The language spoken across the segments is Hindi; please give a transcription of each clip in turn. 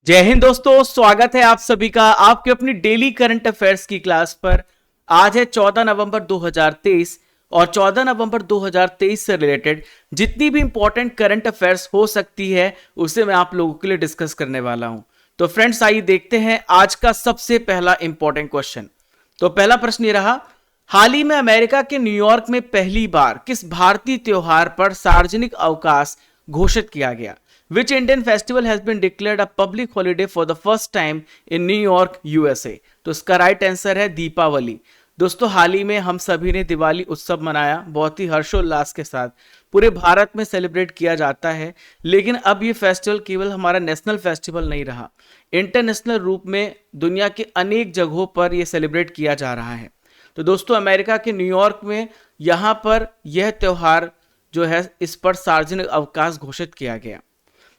जय हिंद दोस्तों, स्वागत है आप सभी का आपके अपनी डेली करंट अफेयर्स की क्लास पर। आज है 14 नवंबर 2023 और 14 नवंबर 2023 से रिलेटेड जितनी भी इंपॉर्टेंट करंट अफेयर्स हो सकती है उसे मैं आप लोगों के लिए डिस्कस करने वाला हूं। तो फ्रेंड्स, आइए देखते हैं आज का सबसे पहला इंपॉर्टेंट क्वेश्चन। तो पहला प्रश्न ये रहा, हाल ही में अमेरिका के न्यूयॉर्क में पहली बार किस भारतीय त्योहार पर सार्वजनिक अवकाश घोषित किया गया? Which Indian festival has been declared a public holiday for the first time in New York, USA? तो इसका राइट आंसर है दीपावली। दोस्तों, हाल ही में हम सभी ने दिवाली उत्सव मनाया, बहुत ही हर्षोल्लास के साथ पूरे भारत में सेलिब्रेट किया जाता है। लेकिन अब ये फेस्टिवल केवल हमारा नेशनल फेस्टिवल नहीं रहा, इंटरनेशनल रूप में दुनिया के अनेक जगहों पर यह सेलिब्रेट किया जा रहा है। तो दोस्तों, अमेरिका के न्यूयॉर्क में यहाँ पर यह त्यौहार जो है इस पर सार्वजनिक अवकाश घोषित किया गया।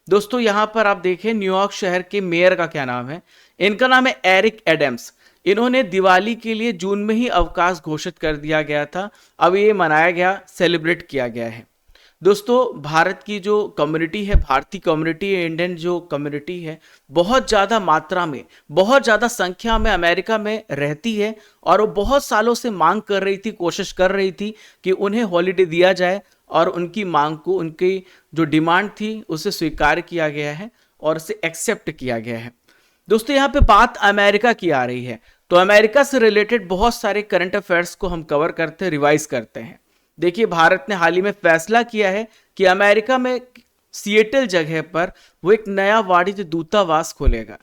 दोस्तों, यहां पर आप देखें न्यूयॉर्क शहर के मेयर का क्या नाम है। इनका नाम है एरिक एडम्स। इन्होंने दिवाली के लिए जून में ही अवकाश घोषित कर दिया गया था। अब ये मनाया गया, सेलिब्रेट किया गया है। दोस्तों, भारत की जो कम्युनिटी है, भारतीय कम्युनिटी, इंडियन जो कम्युनिटी है, बहुत ज़्यादा मात्रा में, बहुत ज़्यादा संख्या में अमेरिका में रहती है और वो बहुत सालों से मांग कर रही थी, कोशिश कर रही थी कि उन्हें हॉलीडे दिया जाए और उनकी मांग को, उनकी जो डिमांड थी उसे स्वीकार किया गया है और उसे एक्सेप्ट किया गया है। दोस्तों, यहाँ पे बात अमेरिका की आ रही है, तो अमेरिका से रिलेटेड बहुत सारे करंट अफेयर्स को हम कवर करते हैं, रिवाइज करते हैं। देखिए, भारत ने हाल ही में फैसला किया है कि अमेरिका में सिएटल जगह पर वो एक नया वाणिज्य दूतावास खोलेगा,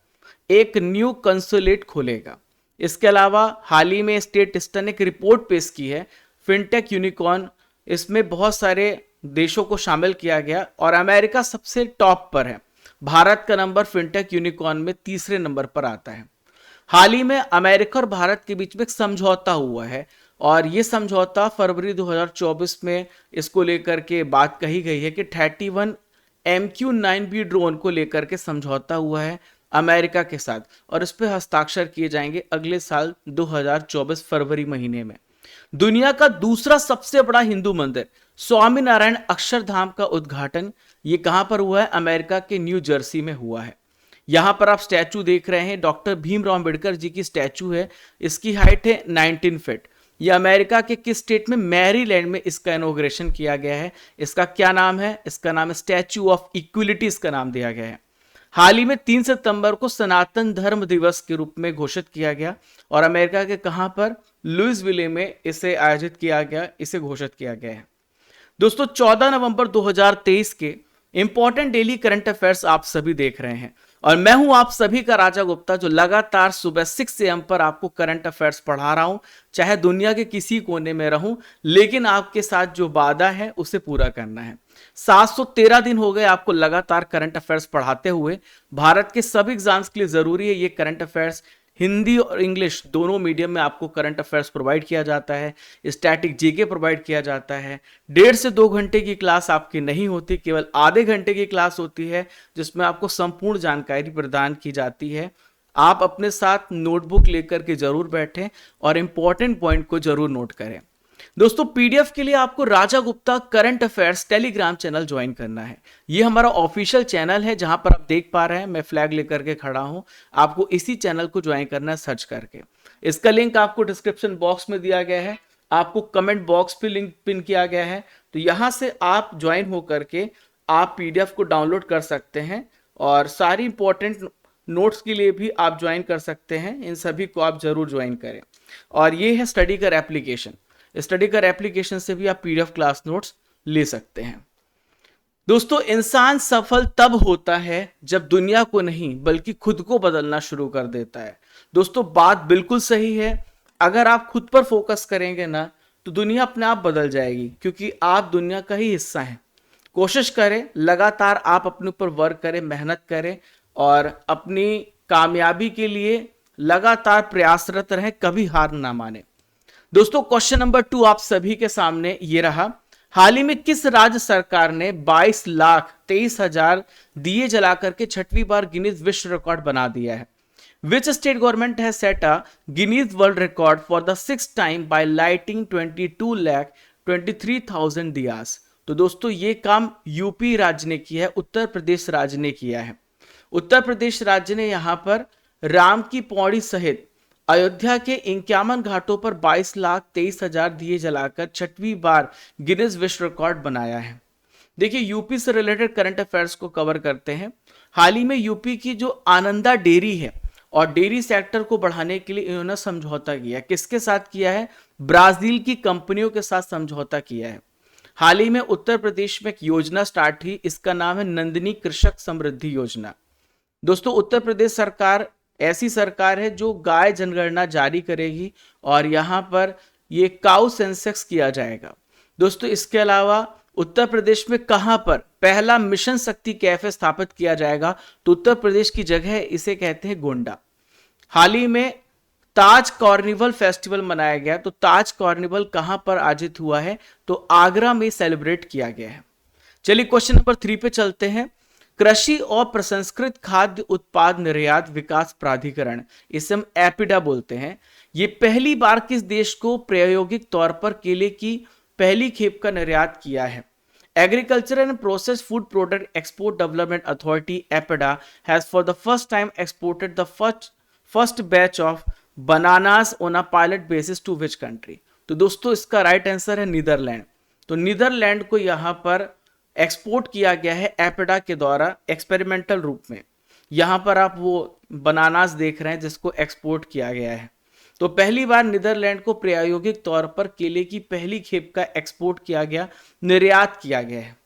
एक न्यू कंसुलेट खोलेगा। इसके अलावा हाल ही में स्टेट ईस्टर्न एक रिपोर्ट पेश की है, फिनटेक यूनिकॉर्न। इसमें बहुत सारे देशों को शामिल किया गया और अमेरिका सबसे टॉप पर है। भारत का नंबर फिनटेक यूनिकॉर्न में तीसरे नंबर पर आता है। हाल ही में अमेरिका और भारत के बीच में एक समझौता हुआ है और ये समझौता फरवरी 2024 में इसको लेकर के बात कही गई है कि 31 MQ-9B ड्रोन को लेकर के समझौता हुआ है अमेरिका के साथ और इस पर हस्ताक्षर किए जाएंगे अगले साल 2024 फरवरी महीने में। दुनिया का दूसरा सबसे बड़ा हिंदू मंदिर स्वामीनारायण अक्षरधाम का उद्घाटन ये कहां पर हुआ है? अमेरिका के न्यू जर्सी में हुआ है। यहां पर आप स्टैचू देख रहे हैं, डॉक्टर भीमराव अंबेडकर जी की स्टैचू है। इसकी हाइट है 19 फीट। यह अमेरिका के किस स्टेट में? मैरीलैंड में इसका इनॉग्रेशन किया गया है। इसका क्या नाम है? इसका नाम है स्टैचू ऑफ इक्विलिटी, इसका नाम दिया गया है। हाल ही में 3 सितंबर को सनातन धर्म दिवस के रूप में घोषित किया गया और अमेरिका के कहां पर? लुइसविले में इसे आयोजित किया गया, इसे घोषित किया गया है। दोस्तों, 14 नवंबर 2023 के इंपॉर्टेंट डेली करंट अफेयर्स आप सभी देख रहे हैं और मैं हूं आप सभी का राजा गुप्ता, जो लगातार सुबह 6 AM पर आपको करंट अफेयर्स पढ़ा रहा हूं। चाहे दुनिया के किसी कोने में रहूं, लेकिन आपके साथ जो वादा है उसे पूरा करना है। 713 दिन हो गए आपको लगातार करंट अफेयर्स पढ़ाते हुए। भारत के सभी एग्जाम्स के लिए जरूरी है ये करंट अफेयर्स। हिंदी और इंग्लिश दोनों मीडियम में आपको करंट अफेयर्स प्रोवाइड किया जाता है, स्टैटिक जीके प्रोवाइड किया जाता है। 1.5 से 2 घंटे की क्लास आपकी नहीं होती, केवल आधे घंटे की क्लास होती है जिसमें आपको संपूर्ण जानकारी प्रदान की जाती है। आप अपने साथ नोटबुक लेकर के जरूर बैठें और इंपॉर्टेंट पॉइंट को जरूर नोट करें। दोस्तों, पीडीएफ के लिए आपको Raja Gupta current affairs Telegram channel join करना है। ये हमारा ऑफिशियल चैनल है, जहां पर आप देख पा रहे हैं मैं फ्लैग लेकर के खड़ा हूं। आपको इसी चैनल को ज्वाइन करना है सर्च करके। इसका लिंक आपको डिस्क्रिप्शन बॉक्स में दिया गया है, आपको कमेंट बॉक्स पे लिंक पिन किया गया है। तो यहां से आप ज्वाइन होकर के आप पीडीएफ को डाउनलोड कर सकते हैं और सारी इंपॉर्टेंट नोट्स के लिए भी आप ज्वाइन कर सकते हैं। इन सभी को आप जरूर ज्वाइन करें। और ये है स्टडी कर एप्लीकेशन। स्टडी कर एप्लीकेशन से भी आप पीडीएफ क्लास नोट्स ले सकते हैं। दोस्तों, इंसान सफल तब होता है जब दुनिया को नहीं बल्कि खुद को बदलना शुरू कर देता है। दोस्तों, बात बिल्कुल सही है। अगर आप खुद पर फोकस करेंगे ना तो दुनिया अपने आप बदल जाएगी, क्योंकि आप दुनिया का ही हिस्सा हैं। कोशिश करें, लगातार आप अपने ऊपर वर्क करें, मेहनत करें और अपनी कामयाबी के लिए लगातार प्रयासरत रहें, कभी हार ना माने। दोस्तों, क्वेश्चन नंबर 2 आप सभी के सामने ये रहा, हाल ही में किस राज्य सरकार ने 22,23,000 दिए जलाकर के 6वीं बार गिनीज विश्व रिकॉर्ड बना दिया है? Which state government has set a Guinness World Record for the 6th time by lighting 22,23,000 diyas? तो दोस्तों, ये काम यूपी राज्य ने किया है, उत्तर प्रदेश राज्य ने किया है। उत्तर प्रदेश राज्य ने यहां पर राम की पौड़ी सहित अयोध्या के 51 घाटों पर 22,23,000 दिए जलाकर छठवीं बार गिनीज विश्व रिकॉर्ड बनाया है। देखिए यूपी से रिलेटेड करंट अफेयर्स को कवर करते हैं। हाल ही में यूपी की जो आनंदा डेयरी है और डेयरी सेक्टर को बढ़ाने के लिए इन्होंने समझौता किया। किसके साथ किया है? ब्राजील की कंपनियों के साथ समझौता किया है। हाल ही में उत्तर प्रदेश में एक योजना स्टार्ट हुई, इसका नाम है नंदिनी कृषक समृद्धि योजना। दोस्तों उत्तर प्रदेश सरकार ऐसी सरकार है जो गाय जनगणना जारी करेगी और यहां पर ये काउ सेंसक्स किया जाएगा। दोस्तों इसके अलावा उत्तर प्रदेश में कहां पर पहला मिशन शक्ति कैफे स्थापित किया जाएगा? तो उत्तर प्रदेश की जगह है, इसे कहते हैं गोंडा। हाल ही में ताज कार्निवल फेस्टिवल मनाया गया, तो ताज कार्निवल कहां पर आयोजित हुआ है? तो आगरा में सेलिब्रेट किया गया है। चलिए क्वेश्चन नंबर 3 पे चलते हैं। कृषि और प्रसंस्कृत खाद्य उत्पाद निर्यात विकास प्राधिकरण, इसे हम एपिडा बोलते हैं, ये पहली बार किस देश को प्रायोगिक तौर पर केले की पहली खेप का निर्यात किया है? Agriculture and process food product export development authority APEDA has for the first time exported the first batch of bananas on a pilot basis to which country? तो दोस्तों इसका राइट आंसर है नीदरलैंड। तो नीदरलैंड को यहां पर एक्सपोर्ट किया गया है एपिडा के द्वारा एक्सपेरिमेंटल रूप में। यहां पर आप वो बनानास देख रहे हैं जिसको एक्सपोर्ट किया गया है। तो पहली बार नीदरलैंड को प्रायोगिक तौर पर केले की पहली खेप का एक्सपोर्ट किया गया, निर्यात किया गया है।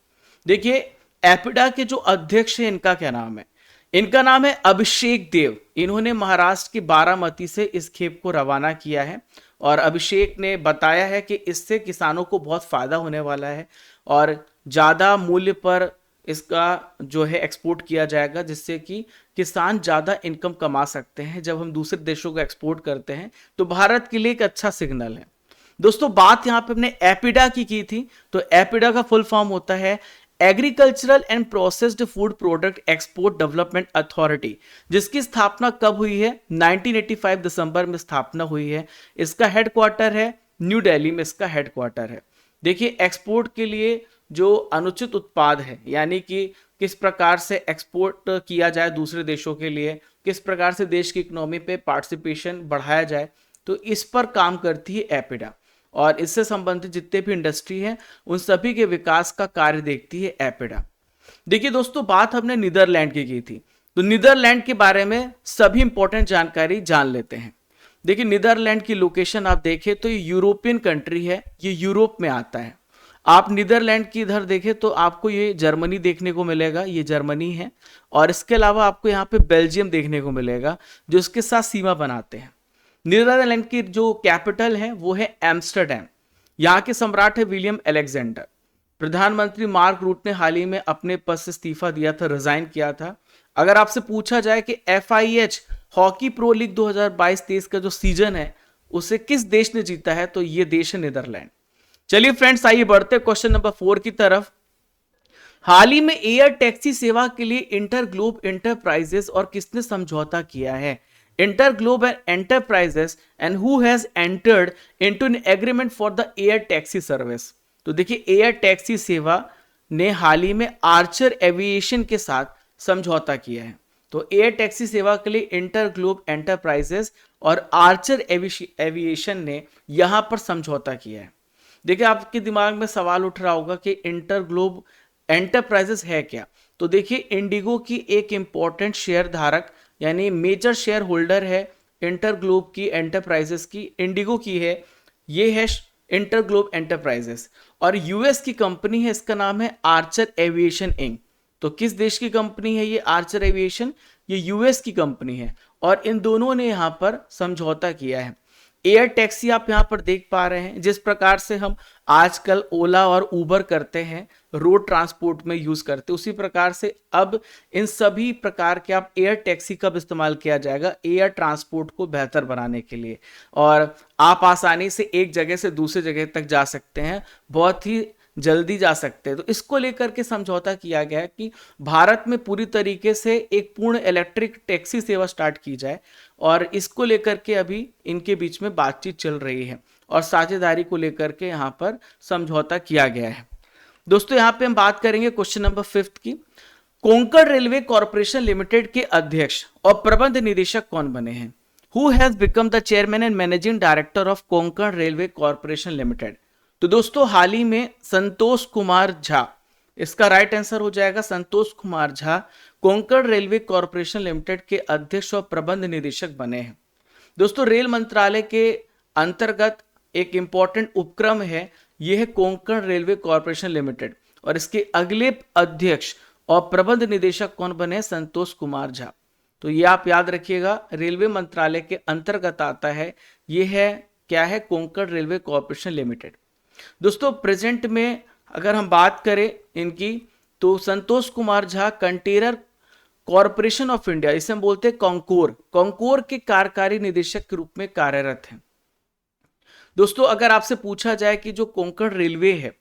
देखिए एपिडा के जो अध्यक्ष हैं इनका क्या नाम है? इनका नाम है अभिषेक देव। इन्होंने महाराष्ट्र की बारामती से इस खेप को रवाना किया है और अभिषेक ने बताया है कि इससे किसानों को बहुत फायदा होने वाला है और ज्यादा मूल्य पर इसका जो है एक्सपोर्ट किया जाएगा, जिससे कि किसान ज्यादा इनकम कमा सकते हैं। जब हम दूसरे देशों को एक्सपोर्ट करते हैं तो भारत के लिए एक अच्छा सिग्नल है। दोस्तों बात यहां पे हमने एपिडा की थी, तो एपिडा का फुल फॉर्म होता है agricultural and processed food product export development authority, जिसकी स्थापना कब हुई है? 1985 दिसंबर में स्थापना हुई है। इसका हेडक्वार्टर है न्यू दिल्ली में, इसका हेडक्वार्टर है। देखिए एक्सपोर्ट के लिए जो अनुचित उत्पाद है, यानी कि किस प्रकार से एक्सपोर्ट किया जाए दूसरे देशों के लिए, किस प्रकार से देश की इकोनॉमी पे पार्टिसिपेशन बढ़ाया जाए, तो इस पर काम करती है एपिडा और इससे संबंधित जितने भी इंडस्ट्री है उन सभी के विकास का कार्य देखती है एपिडा। देखिए दोस्तों बात हमने नीदरलैंड की थी, तो नीदरलैंड के बारे में सभी इंपॉर्टेंट जानकारी जान लेते हैं। देखिए नीदरलैंड की लोकेशन आप देखें तो ये यूरोपियन कंट्री है, ये यूरोप में आता है। आप नीदरलैंड की इधर देखें तो आपको ये जर्मनी देखने को मिलेगा, ये जर्मनी है, और इसके अलावा आपको यहाँ पे बेल्जियम देखने को मिलेगा जो इसके साथ सीमा बनाते हैं। नीदरलैंड की जो कैपिटल है वो है एम्स्टरडैम। यहाँ के सम्राट है विलियम अलेक्जेंडर। प्रधानमंत्री मार्क रूट ने हाल ही में अपने पद से इस्तीफा दिया था, रिजाइन किया था। अगर आपसे पूछा जाए कि FIH हॉकी प्रो लीग 2022-23 का जो सीजन है उसे किस देश ने जीता है, तो ये देश है नीदरलैंड। चलिए फ्रेंड्स आइए बढ़ते क्वेश्चन नंबर 4 की तरफ। हाल ही में एयर टैक्सी सेवा के लिए इंटरग्लोब एंटरप्राइजेस और किसने समझौता किया है? InterGlobe enterprises and who has entered into an agreement for the air taxi service. तो देखिए एयर टैक्सी सेवा ने हाल ही में आर्चर एविएशन के साथ समझौता किया है। तो एयर टैक्सी सेवा के लिए इंटरग्लोब एंटरप्राइजेस और आर्चर एविएशन ने यहां पर समझौता किया है। देखिए आपके दिमाग में सवाल उठ रहा होगा कि इंटरग्लोब एंटरप्राइजेस है क्या? तो देखिए इंडिगो की एक इंपॉर्टेंट शेयर धारक यानी मेजर शेयर होल्डर है इंटरग्लोब की एंटरप्राइजेस की, इंडिगो की है, ये है इंटरग्लोब एंटरप्राइजेस और यूएस की कंपनी है, इसका नाम है आर्चर एविएशन इंक। तो किस देश की कंपनी है ये आर्चर एविएशन? ये यूएस की कंपनी है और इन दोनों ने यहां पर समझौता किया है। एयर टैक्सी आप यहां पर देख पा रहे हैं, जिस प्रकार से हम आजकल ओला और उबर करते हैं, रोड ट्रांसपोर्ट में यूज करते हैं, उसी प्रकार से अब इन सभी प्रकार के आप एयर टैक्सी का इस्तेमाल किया जाएगा एयर ट्रांसपोर्ट को बेहतर बनाने के लिए और आप आसानी से एक जगह से दूसरी जगह तक जा सकते हैं, बहुत ही जल्दी जा सकते हैं। तो इसको लेकर के समझौता किया गया है कि भारत में पूरी तरीके से एक पूर्ण इलेक्ट्रिक टैक्सी सेवा स्टार्ट की जाए और इसको लेकर के अभी इनके बीच में बातचीत चल रही है और साझेदारी को लेकर के यहाँ पर समझौता किया गया है। दोस्तों यहाँ पे हम बात करेंगे क्वेश्चन नंबर 5 की। कोंकण रेलवे कॉर्पोरेशन लिमिटेड के अध्यक्ष और प्रबंध निदेशक कौन बने हैं? Who has become the chairman and managing director of Konkan railway corporation limited? तो दोस्तों हाल ही में संतोष कुमार झा, इसका राइट आंसर हो जाएगा Santosh Kumar Jha, Konkan railway corporation limited के अध्यक्ष और प्रबंध निदेशक बने हैं। दोस्तों रेल मंत्रालय के अंतर्गत एक इंपॉर्टेंट उपक्रम है, यह है कोंकण रेलवे कॉर्पोरेशन लिमिटेड, और इसके अगले अध्यक्ष और प्रबंध निदेशक कौन बने? संतोष कुमार झा। तो ये आप याद रखिएगा, रेलवे मंत्रालय के अंतर्गत आता है, ये है क्या है? Konkan railway corporation limited. दोस्तों प्रेजेंट में अगर हम बात करें इनकी, तो Santosh Kumar Jha container corporation of India, इसे हम बोलते हैं कॉन्कोर के कार्यकारी निदेशक के रूप में कार्यरत हैं। दोस्तों अगर आपसे पूछा जाए कि जो कोंकण रेलवे है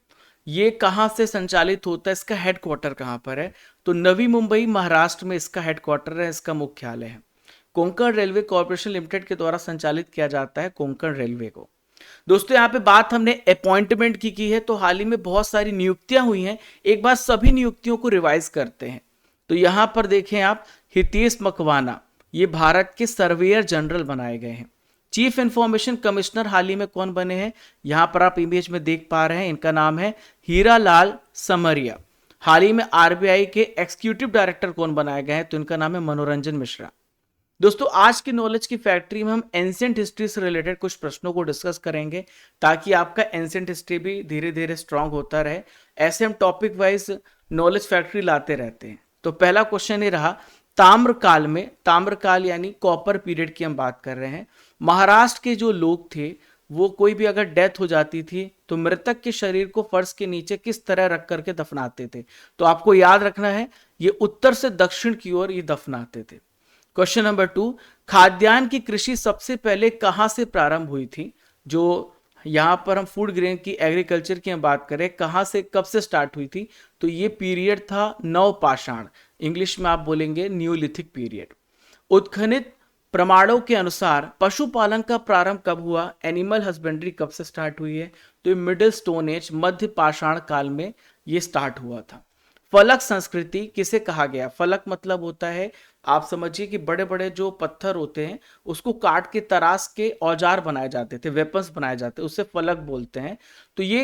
ये कहां से संचालित होता है, इसका हेडक्वार्टर कहां पर है, तो नवी मुंबई महाराष्ट्र में इसका हेडक्वार्टर है, इसका मुख्यालय है। कोंकण रेलवे कॉर्पोरेशन लिमिटेड के द्वारा संचालित किया जाता है कोंकण रेलवे को। दोस्तों यहाँ पे बात हमने अपॉइंटमेंट की है, तो हाल ही में बहुत सारी नियुक्तियां हुई हैं, एक बार सभी नियुक्तियों को रिवाइज करते हैं। तो यहाँ पर देखें आप, हितेश मकवाना ये भारत के सर्वेयर जनरल बनाए गए हैं। चीफ इंफॉर्मेशन कमिश्नर हाल ही में कौन बने हैं? यहां पर आप इमेज में देख पा रहे हैं, इनका नाम है हीरालाल समरिया। हाल ही में आरबीआई के एग्जीक्यूटिव डायरेक्टर कौन बनाए गए हैं? तो इनका नाम है मनोरंजन मिश्रा। दोस्तों आज की नॉलेज की फैक्ट्री में हम एंशिएंट हिस्ट्री से रिलेटेड कुछ प्रश्नों को डिस्कस करेंगे, ताकि आपका एंशिएंट हिस्ट्री भी धीरे धीरे स्ट्रांग होता रहे। ऐसे हम टॉपिक वाइज नॉलेज फैक्ट्री लाते रहते हैं। तो पहला क्वेश्चन ये रहा, ताम्रकाल में, ताम्रकाल यानी कॉपर पीरियड की हम बात कर रहे हैं, महाराष्ट्र के जो लोग थे वो कोई भी अगर डेथ हो जाती थी तो मृतक के शरीर को फर्श के नीचे किस तरह रख करके दफनाते थे? तो आपको याद रखना है, ये उत्तर से दक्षिण की ओर ये दफनाते थे। क्वेश्चन नंबर 2, खाद्यान्न की कृषि सबसे पहले कहां से प्रारंभ हुई थी? जो यहां पर हम फूड ग्रेन की एग्रीकल्चर की हम बात करें, कहां से कब से स्टार्ट हुई थी? तो ये पीरियड था नवपाषाण, इंग्लिश में आप बोलेंगे न्यूलिथिक पीरियड। उत्खनित प्रमाणों के अनुसार पशुपालन का प्रारंभ कब हुआ? एनिमल हस्बेंड्री कब से स्टार्ट हुई है? तो ये मिडिल स्टोन एज, मध्य पाषाण काल में ये स्टार्ट हुआ था। फलक संस्कृति किसे कहा गया? फलक मतलब होता है, आप समझिए कि बड़े बड़े जो पत्थर होते हैं उसको काट के तराश के औजार बनाए जाते थे, वेपन्स बनाए जाते, उससे फलक बोलते हैं। तो ये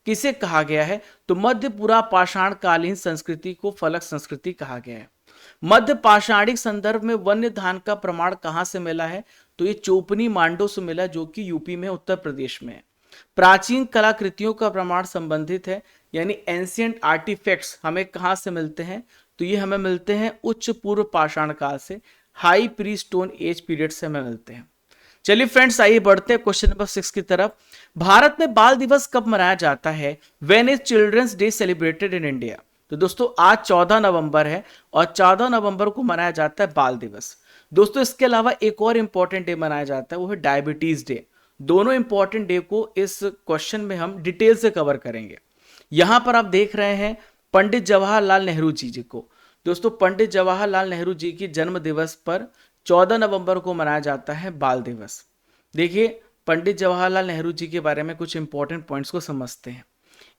किसे कहा गया है? तो मध्य पूरा पाषाण कालीन संस्कृति को फलक संस्कृति कहा गया है। मध्य पाषाणिक संदर्भ में वन्य धान का प्रमाण कहां से मिला है? तो ये चोपनी मांडो से मिला, जो कि यूपी में, उत्तर प्रदेश में है। प्राचीन कलाकृतियों का प्रमाण संबंधित है, यानी एंशिएंट आर्टिफैक्ट्स हमें कहां से मिलते हैं? तो ये हमें मिलते हैं उच्च पूर्व पाषाण काल से, high pre stone age period से हमें मिलते हैं। चलिए फ्रेंड्स आइए बढ़ते हैं क्वेश्चन नंबर 6 की तरफ। भारत में बाल दिवस कब मनाया जाता है? When is children's day celebrated in India? तो दोस्तों आज 14 नवंबर है और 14 नवंबर को मनाया जाता है बाल दिवस। दोस्तों इसके अलावा एक और इंपॉर्टेंट डे मनाया जाता है, वो है डायबिटीज डे। दोनों इंपॉर्टेंट डे को इस क्वेश्चन में हम डिटेल से कवर करेंगे। यहां पर आप देख रहे हैं पंडित जवाहरलाल नेहरू जी को। दोस्तों पंडित जवाहरलाल नेहरू जी की जन्म दिवस पर 14 नवंबर को मनाया जाता है बाल दिवस। देखिए पंडित जवाहरलाल नेहरू जी के बारे में कुछ इंपॉर्टेंट पॉइंट्स को समझते हैं।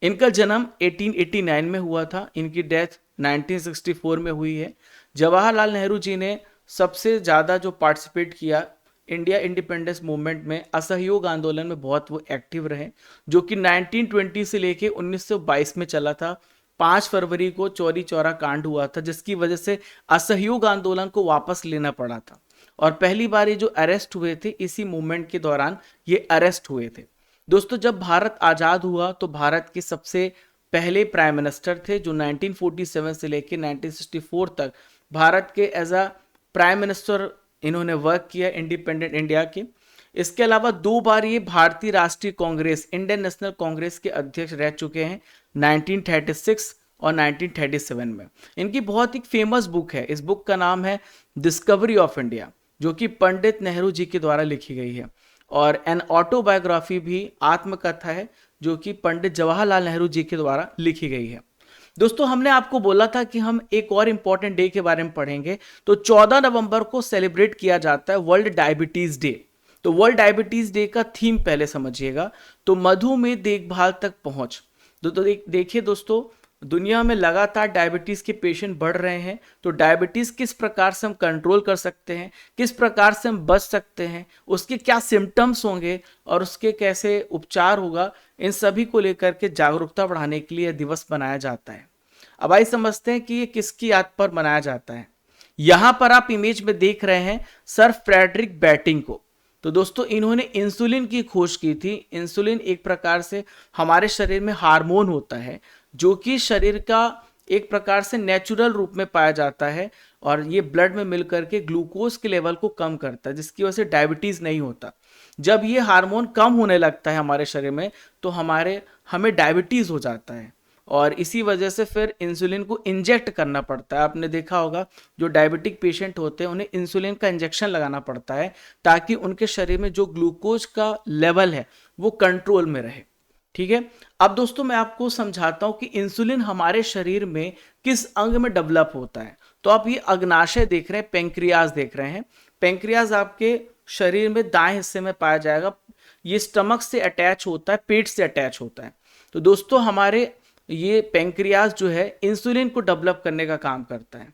इनका जन्म 1889 में हुआ था, इनकी डेथ 1964 में हुई है। जवाहरलाल नेहरू जी ने सबसे ज़्यादा जो पार्टिसिपेट किया इंडिया इंडिपेंडेंस मूवमेंट में, असहयोग आंदोलन में बहुत वो एक्टिव रहे, जो कि 1920 से लेके 1922 में चला था। 5 फरवरी को चौरी चौरा कांड हुआ था, जिसकी वजह से असहयोग आंदोलन को वापस लेना पड़ा था। और पहली बार ये जो अरेस्ट हुए थे, इसी मूवमेंट के दौरान ये अरेस्ट हुए थे। दोस्तों जब भारत आज़ाद हुआ तो भारत के सबसे पहले प्राइम मिनिस्टर थे, जो 1947 से लेकर 1964 तक भारत के एज अ प्राइम मिनिस्टर इन्होंने वर्क किया इंडिपेंडेंट इंडिया के। इसके अलावा 2 बार ये भारतीय राष्ट्रीय कांग्रेस, इंडियन नेशनल कांग्रेस के अध्यक्ष रह चुके हैं, 1936 और 1937 में। इनकी बहुत ही फेमस बुक है, इस बुक का नाम है डिस्कवरी ऑफ इंडिया, जो कि पंडित नेहरू जी के द्वारा लिखी गई है। और एन ऑटोबायोग्राफी भी, आत्मकथा है, जो कि पंडित जवाहरलाल नेहरू जी के द्वारा लिखी गई है। दोस्तों हमने आपको बोला था कि हम एक और इंपॉर्टेंट डे के बारे में पढ़ेंगे। तो 14 नवंबर को सेलिब्रेट किया जाता है वर्ल्ड डायबिटीज डे। तो वर्ल्ड डायबिटीज डे का थीम पहले समझिएगा, तो मधुमेह देखभाल तक पहुंच। तो देखिए दोस्तों, दुनिया में लगातार डायबिटीज के पेशेंट बढ़ रहे हैं, तो डायबिटीज किस प्रकार से हम कंट्रोल कर सकते हैं, किस प्रकार से हम बच सकते हैं, उसके क्या सिम्टम्स होंगे और उसके कैसे उपचार होगा, इन सभी को लेकर के जागरूकता बढ़ाने के लिए दिवस मनाया जाता है। अब आइए समझते हैं कि ये किसकी याद पर मनाया जाता है। यहां पर आप इमेज में देख रहे हैं सर फ्रेडरिक बैटिंग को। तो दोस्तों इन्होंने इंसुलिन की खोज की थी। इंसुलिन एक प्रकार से हमारे शरीर में हार्मोन होता है जो कि शरीर का एक प्रकार से नेचुरल रूप में पाया जाता है और ये ब्लड में मिलकर के ग्लूकोज के लेवल को कम करता है, जिसकी वजह से डायबिटीज नहीं होता। जब ये हार्मोन कम होने लगता है हमारे शरीर में तो हमें डायबिटीज हो जाता है और इसी वजह से फिर इंसुलिन को इंजेक्ट करना पड़ता है। आपने देखा होगा जो डायबिटिक पेशेंट होते हैं उन्हें इंसुलिन का इंजेक्शन लगाना पड़ता है ताकि उनके शरीर में जो ग्लूकोज का लेवल है वो कंट्रोल में रहे। ठीक है, अब दोस्तों मैं आपको समझाता हूं कि इंसुलिन हमारे शरीर में किस अंग में डेवलप होता है। तो आप ये अग्नाशय देख रहे हैं, पेंक्रियाज देख रहे हैं। पेंक्रियाज आपके शरीर में दाएं हिस्से में पाया जाएगा। ये स्टमक से अटैच होता है, पेट से अटैच होता है। तो दोस्तों हमारे ये पेंक्रियाज जो है इंसुलिन को डेवलप करने का काम करता है।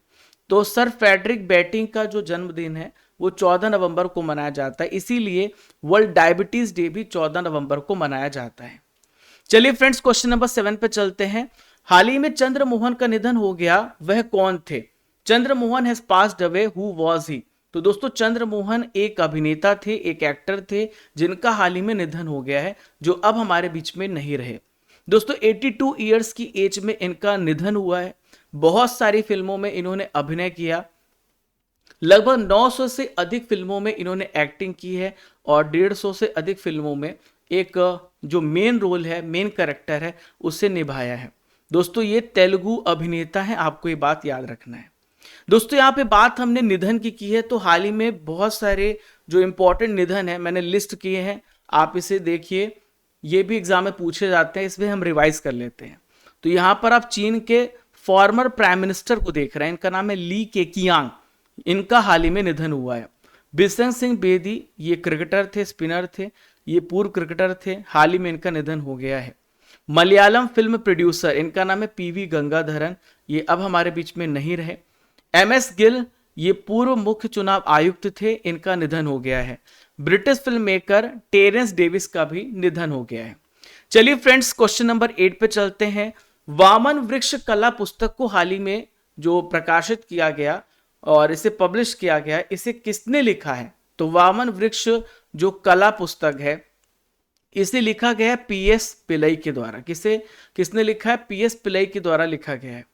तो सर फ्रेडरिक बैटिंग का जो जन्मदिन है वो 14 नवंबर को मनाया जाता है, इसीलिए वर्ल्ड डायबिटीज डे भी 14 नवंबर को मनाया जाता है। चलिए फ्रेंड्स, क्वेश्चन नंबर 7 पे चलते हैं। हाल ही में चंद्रमोहन का निधन हो गया, वह कौन थे? Chandramohan has passed away, who was he? तो दोस्तों चंद्रमोहन एक अभिनेता थे, एक एक्टर थे जिनका हाल ही में निधन हो गया है, जो अब हमारे बीच में नहीं रहे। दोस्तों 82 ईयर्स की एज में इनका निधन हुआ है। बहुत सारी फिल्मों में इन्होंने अभिनय किया, लगभग 900 से अधिक फिल्मों में इन्होंने एक्टिंग की है और 150 से अधिक फिल्मों में एक जो मेन रोल है, मेन कैरेक्टर है, उसे निभाया है। दोस्तों ये तेलुगु अभिनेता है, आपको ये बात याद रखना है। दोस्तों यहाँ पे बात हमने निधन की है, तो हाल ही में बहुत सारे जो इंपॉर्टेंट निधन है मैंने लिस्ट किए हैं, आप इसे देखिए। ये भी एग्जाम में पूछे जाते हैं, इसमें हम रिवाइज कर लेते हैं। तो यहाँ पर आप चीन के फॉर्मर प्राइम मिनिस्टर को देख रहे हैं, इनका नाम है ली केकियांग। इनका हाल ही में निधन हुआ है। बिशन सिंह बेदी, ये क्रिकेटर थे, स्पिनर थे, ये पूर्व क्रिकेटर थे, हाल ही में इनका निधन हो गया है। मलयालम फिल्म प्रोड्यूसर, इनका नाम है पीवी गंगाधरन, ये अब हमारे बीच में नहीं रहे। MS गिल, ये पूर्व मुख्य चुनाव आयुक्त थे, इनका निधन हो गया है। British film maker Terence Davies का भी निधन हो गया है। चलिए फ्रेंड्स, क्वेश्चन नंबर 8 पे चलते हैं। वामन वृक्ष कला पुस्तक को हाल ही में जो प्रकाशित किया गया और इसे पब्लिश किया गया, इसे किसने लिखा है? तो वामन वृक्ष जो कला पुस्तक है इसे लिखा गया है PS पिल्लई के द्वारा। किसने लिखा है? PS पिल्लई के द्वारा लिखा गया है।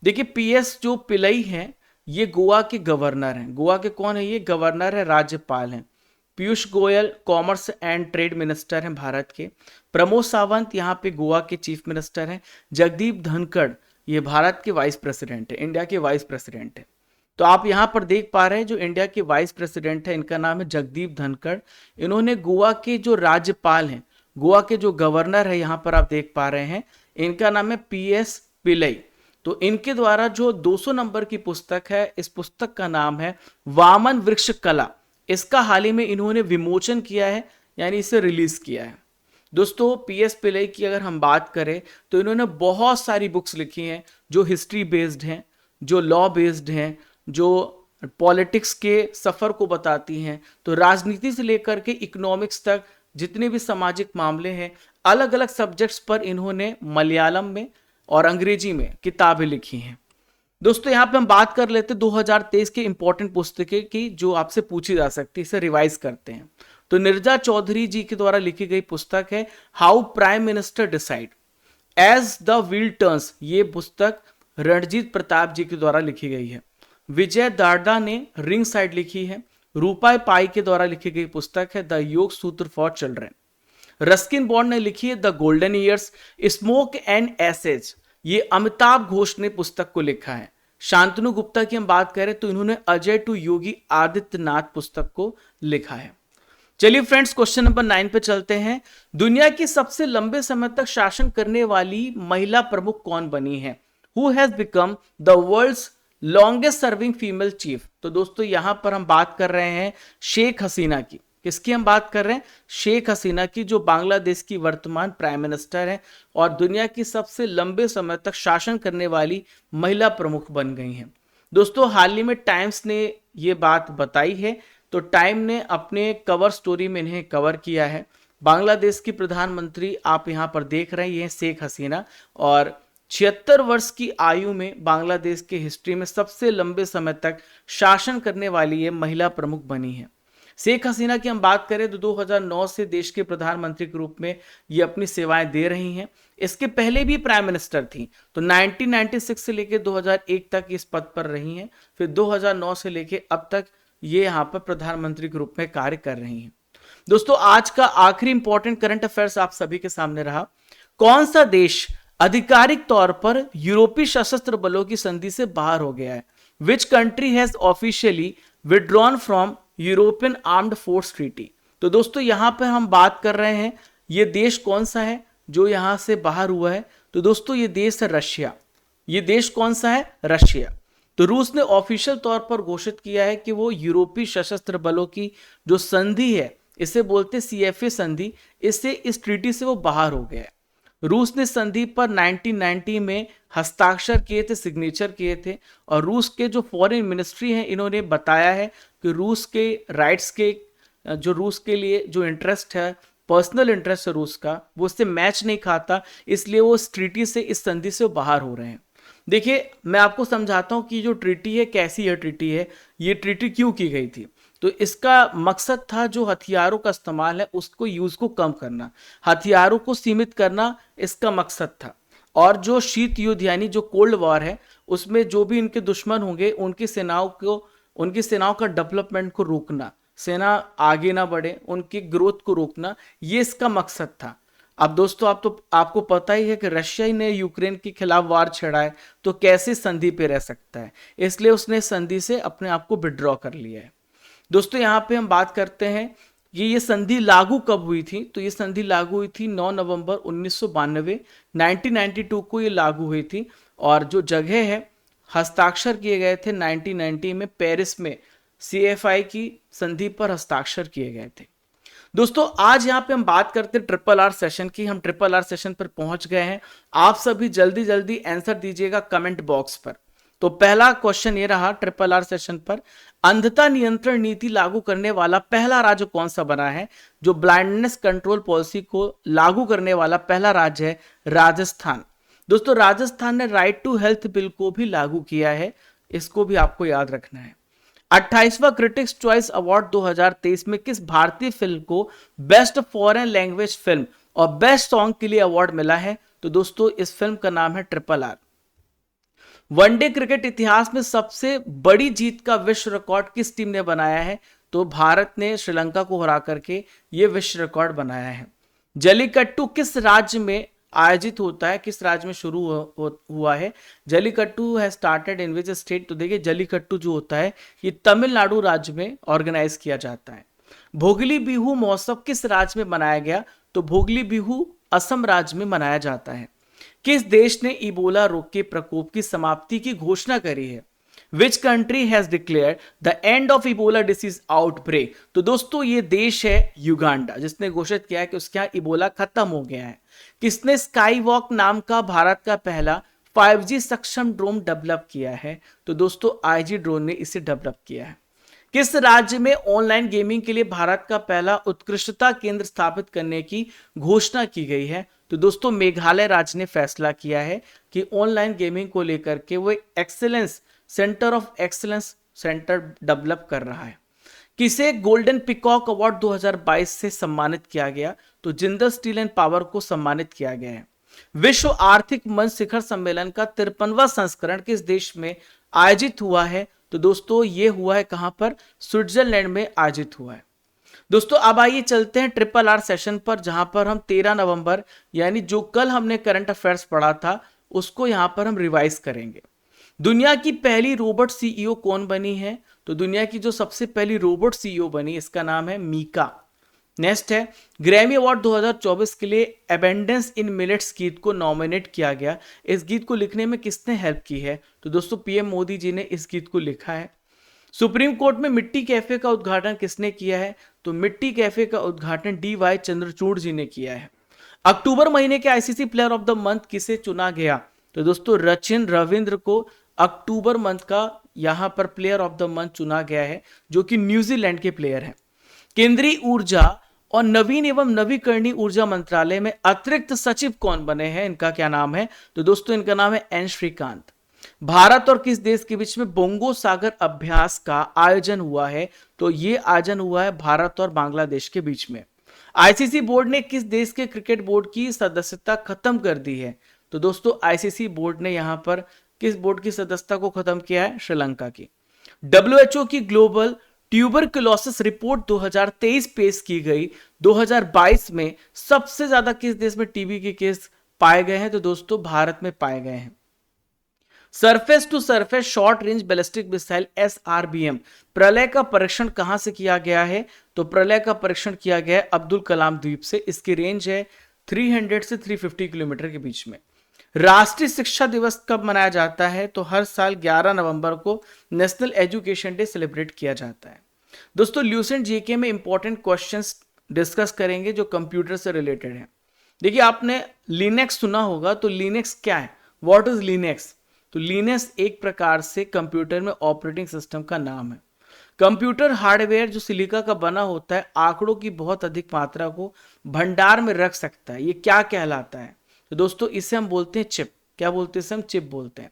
देखिए PS जो पिल्लई हैं ये गोवा के गवर्नर हैं। गोवा के कौन है? ये गवर्नर है, राज्यपाल हैं। Piyush Goyal commerce and trade minister हैं भारत के। प्रमोद सावंत यहाँ पे गोवा के चीफ मिनिस्टर हैं। जगदीप धनखड़ ये भारत के वाइस प्रेसिडेंट है, इंडिया के वाइस प्रेसिडेंट है। तो आप यहाँ पर देख पा रहे हैं जो इंडिया के वाइस प्रेसिडेंट है इनका नाम है जगदीप धनखड़। इन्होंने गोवा के जो राज्यपाल हैं, गोवा के जो गवर्नर है, यहाँ पर आप देख पा रहे हैं इनका नाम है PS पिल्लई। तो इनके द्वारा जो 200 नंबर की पुस्तक है, इस पुस्तक का नाम है वामन वृक्ष कला। इसका हाल ही में इन्होंने विमोचन किया है, यानी इसे रिलीज किया है। दोस्तों PS पिल्लई की अगर हम बात करें तो इन्होंने बहुत सारी बुक्स लिखी हैं जो हिस्ट्री बेस्ड हैं, जो लॉ बेस्ड हैं, जो पॉलिटिक्स के सफर को बताती हैं। तो राजनीति से लेकर के इकोनॉमिक्स तक जितने भी सामाजिक मामले हैं, अलग अलग सब्जेक्ट्स पर इन्होंने मलयालम में और अंग्रेजी में किताबें लिखी हैं। दोस्तों यहाँ पे हम बात कर लेते हैं 2023 के इंपॉर्टेंट पुस्तकें की जो आपसे पूछी जा सकती है, इसे रिवाइज करते हैं। तो नीरजा चौधरी जी के द्वारा लिखी गई पुस्तक है how prime minister decide as the wheel turns. ये पुस्तक रणजीत प्रताप जी के द्वारा लिखी गई है। विजय दारदा ने रिंग साइड लिखी है। रूपाई पाई के द्वारा लिखी गई पुस्तक है द योग सूत्र फॉर चिल्ड्रन। रस्किन बॉन्ड ने लिखी है the golden years, smoke and ashes, ये अमिताभ घोष ने पुस्तक को लिखा है। शांतनु गुप्ता की हम बात करें तो इन्होंने अजय टू योगी आदित्यनाथ पुस्तक को लिखा है। चलिए फ्रेंड्स, क्वेश्चन नंबर 9 पे चलते हैं। दुनिया की सबसे लंबे समय तक शासन करने वाली महिला प्रमुख कौन बनी है? Who has become the world's longest serving female chief. तो दोस्तों यहां पर हम बात कर रहे हैं शेख हसीना की। किसकी हम बात कर रहे हैं? शेख हसीना की, जो बांग्लादेश की वर्तमान प्राइम मिनिस्टर है और दुनिया की सबसे लंबे समय तक शासन करने वाली महिला प्रमुख बन गई हैं। दोस्तों हाल ही में टाइम्स ने ये बात बताई है, तो टाइम ने अपने कवर स्टोरी में इन्हें कवर किया है। बांग्लादेश की प्रधानमंत्री आप यहाँ पर देख रहे हैं, ये शेख हसीना, और 76 वर्ष की आयु में बांग्लादेश के हिस्ट्री में सबसे लंबे समय तक शासन करने वाली ये महिला प्रमुख बनी है। शेख हसीना की हम बात करें तो 2009 से देश के प्रधानमंत्री के रूप में ये अपनी सेवाएं दे रही हैं। इसके पहले भी प्राइम मिनिस्टर थी, तो 1996 से लेकर 2001 तक इस पद पर रही हैं। फिर 2009 से लेकर अब तक ये यहाँ पर प्रधानमंत्री के रूप में कार्य कर रही हैं। दोस्तों आज का आखिरी इंपॉर्टेंट करंट अफेयर्स आप सभी के सामने रहा। कौन सा देश आधिकारिक तौर पर यूरोपीय सशस्त्र बलों की संधि से बाहर हो गया है? Which country has officially withdrawn from European armed force treaty? तो दोस्तों यहां पर हम बात कर रहे हैं, ये देश कौन सा है जो यहां से बाहर हुआ है? तो दोस्तों ये देश है रशिया। ये देश कौन सा है? रशिया। तो रूस ने ऑफिशियल तौर पर घोषित किया है कि वो यूरोपीय सशस्त्र बलों की जो संधि है, इसे बोलते CFA संधि, इससे इस ट्रीटी से वो बाहर हो गया है। रूस ने संधि पर 1990 में हस्ताक्षर किए थे, सिग्नेचर किए थे, और रूस के जो फॉरेन मिनिस्ट्री है इन्होंने बताया है कि रूस के राइट्स के जो रूस के लिए जो इंटरेस्ट है, पर्सनल इंटरेस्ट है रूस का, वो उससे मैच नहीं खाता, इसलिए वो इस ट्रीटी से, इस संधि से बाहर हो रहे हैं। देखिए मैं आपको समझाता हूं कि जो ट्रीटी है कैसी यह ट्रीटी है, ये ट्रीटी क्यों की गई थी। तो इसका मकसद था जो हथियारों का इस्तेमाल है उसको यूज को कम करना, हथियारों को सीमित करना इसका मकसद था। और जो शीत युद्ध यानी जो कोल्ड वॉर है, उसमें जो भी इनके दुश्मन होंगे उनकी सेनाओं का डेवलपमेंट को रोकना, सेना आगे ना बढ़े, उनकी ग्रोथ को रोकना, ये इसका मकसद था। अब दोस्तों आपको पता ही है कि रशिया ही ने यूक्रेन के खिलाफ वार छेड़ा है, तो कैसे संधि पे रह सकता है, इसलिए उसने संधि से अपने आप को विड्रॉ कर लिया है। दोस्तों यहाँ पे हम बात करते हैं कि ये संधि लागू कब हुई थी। तो ये संधि लागू हुई थी 9 नवंबर 1992, 1992 को ये लागू हुई थी। और जो जगह है, हस्ताक्षर किए गए थे 1990 में पेरिस में CFI की संधि पर हस्ताक्षर किए गए थे। दोस्तों आज यहाँ पे हम बात करते हैं RRR सेशन की। हम RRR सेशन पर पहुंच गए हैं। आप सभी जल्दी जल्दी आंसर दीजिएगा कमेंट बॉक्स पर। तो पहला क्वेश्चन ये रहा RRR सेशन पर, अंधता नियंत्रण नीति लागू करने वाला पहला राज्य कौन सा बना है? जो ब्लाइंडनेस कंट्रोल पॉलिसी को लागू करने वाला पहला राज्य है राजस्थान। दोस्तों राजस्थान ने राइट टू हेल्थ बिल को भी लागू किया है, इसको भी आपको याद रखना है। 28वां क्रिटिक्स चॉइस अवार्ड 2023 में किस भारतीय फिल्म को बेस्ट फॉरेन लैंग्वेज फिल्म और बेस्ट सॉन्ग के लिए अवार्ड मिला है? तो दोस्तों इस फिल्म का नाम है RRR। वनडे क्रिकेट इतिहास में सबसे बड़ी जीत का विश्व रिकॉर्ड किस टीम ने बनाया है? तो भारत ने श्रीलंका को हरा करके ये विश्व रिकॉर्ड बनाया है। जलीकट्टू किस राज्य में आयोजित होता है, किस राज्य में शुरू हुआ है? जलीकट्टू है स्टार्टेड इन विच स्टेट? तो देखिए जलीकट्टू जो होता है ये तमिलनाडु राज्य में ऑर्गेनाइज किया जाता है। भोगली बिहू महोत्सव किस राज्य में मनाया गया? तो भोगली बिहू असम राज्य में मनाया जाता है। किस देश ने इबोला रोग के प्रकोप की समाप्ति की घोषणा करी है? Which country has declared the end of Ebola disease outbreak? तो दोस्तों ये देश है युगांडा, जिसने घोषित किया है कि उसके यहाँ इबोला खत्म हो गया है। किसने स्काई वॉक नाम का भारत का पहला 5G सक्षम ड्रोन डेवलप किया है? तो दोस्तों IG ड्रोन ने इसे डेवलप किया है। किस राज्य में ऑनलाइन गेमिंग के लिए भारत का पहला उत्कृष्टता केंद्र स्थापित करने की घोषणा की गई है? तो दोस्तों मेघालय राज्य ने फैसला किया है कि ऑनलाइन गेमिंग को लेकर के वो excellence centre of excellence centre develop कर रहा है। किसे गोल्डन पिकॉक अवार्ड 2022 से सम्मानित किया गया? तो जिंदल स्टील एंड पावर को सम्मानित किया गया है। विश्व आर्थिक मंच शिखर सम्मेलन का 53वां संस्करण किस देश में आयोजित हुआ है? तो दोस्तों ये हुआ है कहां पर? स्विट्जरलैंड में आयोजित हुआ है। दोस्तों अब आइए चलते हैं RRR सेशन पर, जहां पर हम 13 नवंबर यानी जो कल हमने करंट अफेयर्स पढ़ा था उसको यहां पर हम रिवाइज करेंगे। दुनिया की पहली रोबोट CEO कौन बनी है? तो दुनिया की जो सबसे पहली रोबोट CEO बनी इसका नाम है मीका। नेक्स्ट है ग्रैमी अवार्ड 2024 के लिए एबेंडेंस इन मिलेट्स गीत को नॉमिनेट किया गया। इस गीत को लिखने में किसने हेल्प की है? तो दोस्तों PM मोदी जी ने इस गीत को लिखा है। सुप्रीम कोर्ट में मिट्टी कैफे का उद्घाटन किसने किया है? तो मिट्टी कैफे का उद्घाटन डी.वाई. चंद्रचूड़ जी ने किया है। अक्टूबर महीने के ICC player of the month किसे चुना गया? तो दोस्तों सचिन रविंद्र को अक्टूबर मंथ का यहां पर प्लेयर ऑफ द मंथ चुना गया है, जो कि न्यूजीलैंड के प्लेयर हैं। केंद्रीय ऊर्जा और नवीन एवं नवीकरणीय ऊर्जा मंत्रालय में अतिरिक्त सचिव कौन बने हैं? इनका क्या नाम है? तो दोस्तों इनका नाम है एन श्रीकांत। भारत और किस देश के बीच में बोंगो सागर अभ्यास का आयोजन हुआ है? तो ये आयोजन हुआ है भारत और बांग्लादेश के बीच में। आईसीसी बोर्ड ने किस देश के क्रिकेट बोर्ड की सदस्यता खत्म कर दी है? तो दोस्तों आईसीसी बोर्ड ने यहां पर किस बोर्ड की सदस्यता को खत्म किया है? श्रीलंका की। डब्ल्यूएचओ की ग्लोबल ट्यूबरकुलोसिस रिपोर्ट 2023 पेश की गई। 2022 में सबसे ज्यादा किस देश में टीबी के केस पाए गए हैं? तो दोस्तों भारत में पाए गए हैं। Surface to surface short range ballistic missile SRBM Pralay का परीक्षण कहां से किया गया है? तो प्रलय का परीक्षण किया गया है अब्दुल कलाम द्वीप से। इसकी रेंज है 300 से 350 किलोमीटर के बीच में। राष्ट्रीय शिक्षा दिवस कब मनाया जाता है? तो हर साल 11 नवंबर को नेशनल एजुकेशन डे सेलिब्रेट किया जाता है। दोस्तों ल्यूसेंट जीके में इंपॉर्टेंट क्वेश्चंस डिस्कस करेंगे जो कंप्यूटर से रिलेटेड है। देखिए आपने लिनक्स सुना होगा, तो लिनक्स क्या है? What is Linux? तो लिनक्स एक प्रकार से कंप्यूटर में ऑपरेटिंग सिस्टम का नाम है। कंप्यूटर हार्डवेयर जो सिलिका का बना होता है, आंकड़ों की बहुत अधिक मात्रा को भंडार में रख सकता है। ये क्या कहलाता है? तो दोस्तों इसे हम बोलते हैं चिप। क्या बोलते हैं? हम चिप बोलते हैं।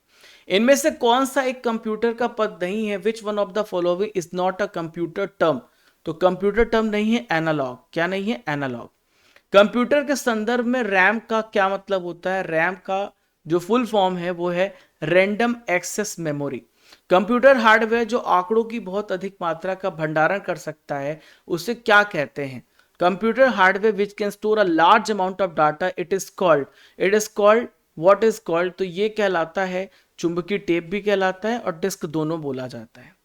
इनमें से कौन सा एक कंप्यूटर का पद नहीं है? Which one of the following is not a computer term? तो कंप्यूटर टर्म नहीं है एनालॉग। क्या नहीं है? एनालॉग। कंप्यूटर के संदर्भ में रैम का क्या मतलब होता है? रैम का जो फुल फॉर्म है वो है random access memory. Computer hardware जो आंकड़ों की बहुत अधिक मात्रा का भंडारण कर सकता है उसे क्या कहते हैं? Computer hardware which can store a large amount of data it is called what is called? तो ये कहलाता है चुंबकीय टेप भी कहलाता है और डिस्क दोनों बोला जाता है।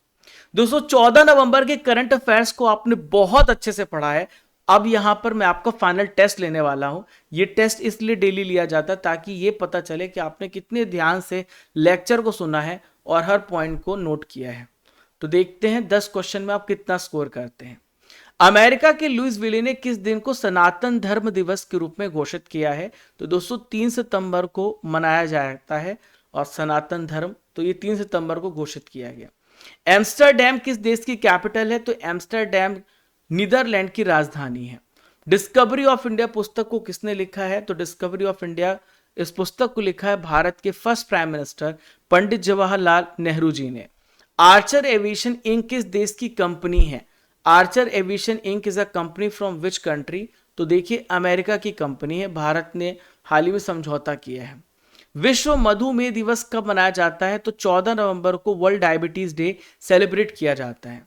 दोस्तों 14 नवंबर के करंट अफेयर्स को आपने बहुत अच्छे से पढ़ा है। अब यहां पर मैं आपका फाइनल टेस्ट लेने वाला हूं। ये टेस्ट इसलिए डेली लिया जाता है ताकि ये पता चले कि आपने कितने ध्यान से लेक्चर को सुना है और हर पॉइंट को नोट किया है। तो देखते हैं 10 क्वेश्चन में आप कितना स्कोर करते हैं। अमेरिका के लुइस विले ने किस दिन को सनातन धर्म दिवस के रूप में घोषित किया है? तो दोस्तों 3 सितंबर को मनाया जाता है और सनातन धर्म, तो ये 3 सितंबर को घोषित किया गया। एम्स्टरडैम किस देश की कैपिटल है? तो एम्स्टरडैम नीदरलैंड की राजधानी है। डिस्कवरी ऑफ इंडिया पुस्तक को किसने लिखा है? तो डिस्कवरी ऑफ इंडिया इस पुस्तक को लिखा है भारत के first prime minister Pandit Jawaharlal Nehru ji ने। आर्चर एविएशन इंक किस देश की कंपनी है? Archer Aviation Inc is a company from which country? तो देखिए अमेरिका की कंपनी है। भारत ने हाल ही में समझौता किया है। विश्व मधुमेह दिवस कब मनाया जाता है? तो 14 नवंबर को वर्ल्ड डायबिटीज डे सेलिब्रेट किया जाता है।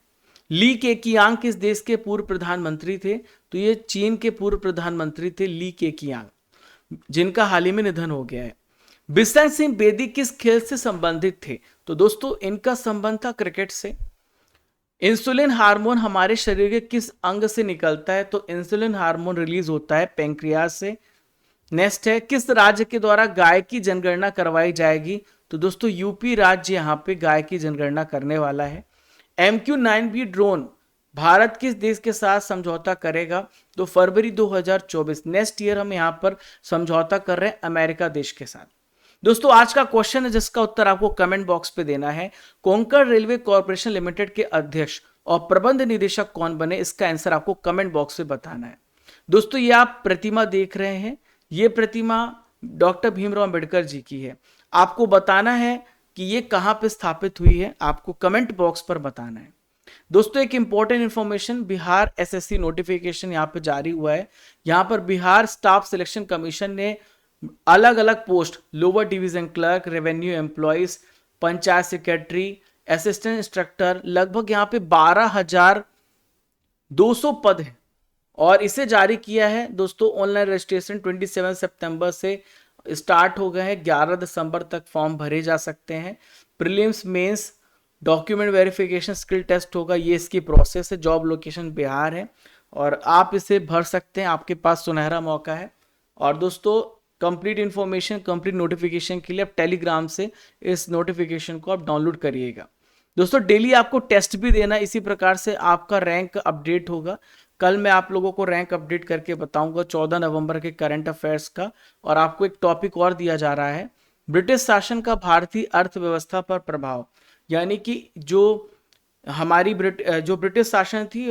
ली केकियांग किस देश के पूर्व प्रधानमंत्री थे? तो ये चीन के पूर्व प्रधानमंत्री थे ली केकियांग, जिनका हाल ही में निधन हो गया है। बिशन सिंह बेदी किस खेल से संबंधित थे? तो दोस्तों इनका संबंध था क्रिकेट से। इंसुलिन हार्मोन हमारे शरीर के किस अंग से निकलता है? तो इंसुलिन हार्मोन रिलीज होता है पैंक्रियाज से। नेक्स्ट है किस राज्य के द्वारा गाय की जनगणना करवाई जाएगी? तो दोस्तों यूपी राज्य यहां पे गाय की जनगणना करने वाला है। MQ-9B ड्रोन भारत किस देश के साथ समझौता करेगा? तो फरवरी 2024 नेक्स्ट ईयर हम यहां पर समझौता कर रहे हैं अमेरिका देश के साथ। दोस्तों आज का क्वेश्चन है जिसका उत्तर आपको कमेंट बॉक्स पे देना है। कोंकण रेलवे कॉर्पोरेशन लिमिटेड के अध्यक्ष और प्रबंध निदेशक कौन बने? इसका आंसर आपको कमेंट बॉक्स में बताना है। दोस्तों ये आप प्रतिमा देख रहे हैं, ये प्रतिमा डॉक्टर भीमराव अंबेडकर जी की है। आपको बताना है कि ये कहां पे स्थापित हुई है, आपको कमेंट बॉक्स पर बताना है। दोस्तों एक important information, Bihar SSC notification यहां पे जारी हुआ है। यहां पर बिहार स्टाफ सिलेक्शन कमीशन ने अलग अलग post, lower division clerk, revenue employees, panchayat secretary, assistant instructor, लगभग यहां पे 12,200 पद है और इसे जारी किया है। दोस्तों ऑनलाइन रजिस्ट्रेशन 27 सितंबर से स्टार्ट हो गए हैं। 11 दिसंबर तक फॉर्म भरे जा सकते हैं। Prelims, mains, document verification, skill test होगा। ये इसकी प्रोसेस है। जॉब लोकेशन बिहार है और आप इसे भर सकते हैं, आपके पास सुनहरा मौका है। और दोस्तों कंप्लीट इन्फॉर्मेशन, कंप्लीट नोटिफिकेशन के लिए आप टेलीग्राम से इस नोटिफिकेशन को आप डाउनलोड करिएगा। दोस्तों डेली आपको टेस्ट भी देना, इसी प्रकार से आपका रैंक अपडेट होगा। कल मैं आप लोगों को रैंक अपडेट करके बताऊंगा 14 नवंबर के करंट अफेयर्स का। और आपको एक टॉपिक और दिया जा रहा है, ब्रिटिश शासन का भारतीय अर्थव्यवस्था पर प्रभाव, यानी कि जो ब्रिटिश शासन थी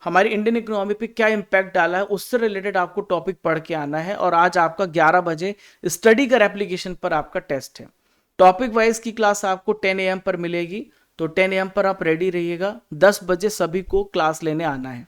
हमारी इंडियन इकोनॉमी पे क्या इम्पैक्ट डाला है, उससे रिलेटेड आपको टॉपिक पढ़ के आना है। और आज आपका 11 बजे स्टडी कर एप्लीकेशन पर आपका टेस्ट है। टॉपिक वाइज की क्लास आपको 10 AM पर मिलेगी, तो 10 AM पर आप रेडी रहिएगा। 10 बजे सभी को क्लास लेने आना है।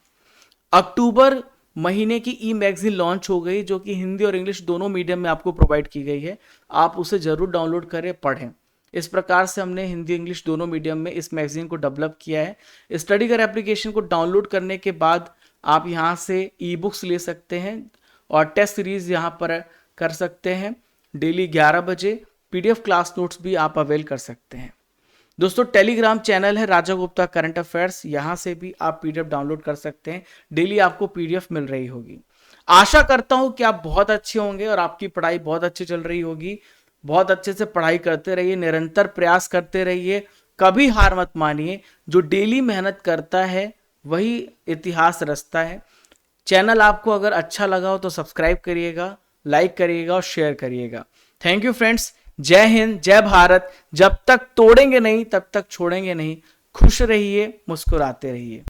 अक्टूबर महीने की ई मैगजीन लॉन्च हो गई, जो कि हिंदी और इंग्लिश दोनों मीडियम में आपको प्रोवाइड की गई है। आप उसे जरूर डाउनलोड करें, पढ़ें। इस प्रकार से हमने हिंदी इंग्लिश दोनों मीडियम में इस मैगजीन को डेवलप किया है। स्टडी कर एप्लीकेशन को डाउनलोड करने के बाद आप यहाँ से ई बुक्स ले सकते हैं और टेस्ट सीरीज यहाँ पर कर सकते हैं। डेली 11 बजे PDF क्लास नोट्स भी आप अवेल कर सकते हैं। दोस्तों टेलीग्राम चैनल है राजा गुप्ता करंट अफेयर्स, यहाँ से भी आप PDF डाउनलोड कर सकते हैं। डेली आपको PDF मिल रही होगी। आशा करता हूं कि आप बहुत अच्छे होंगे और आपकी पढ़ाई बहुत अच्छी चल रही होगी। बहुत अच्छे से पढ़ाई करते रहिए, निरंतर प्रयास करते रहिए, कभी हार मत मानिए। जो डेली मेहनत करता है वही इतिहास रचता है। चैनल आपको अगर अच्छा लगा हो तो सब्सक्राइब करिएगा, लाइक करिएगा और शेयर करिएगा। Thank you friends. जय हिंद, जय भारत। जब तक तोड़ेंगे नहीं तब तक छोड़ेंगे नहीं। खुश रहिए, मुस्कुराते रहिए।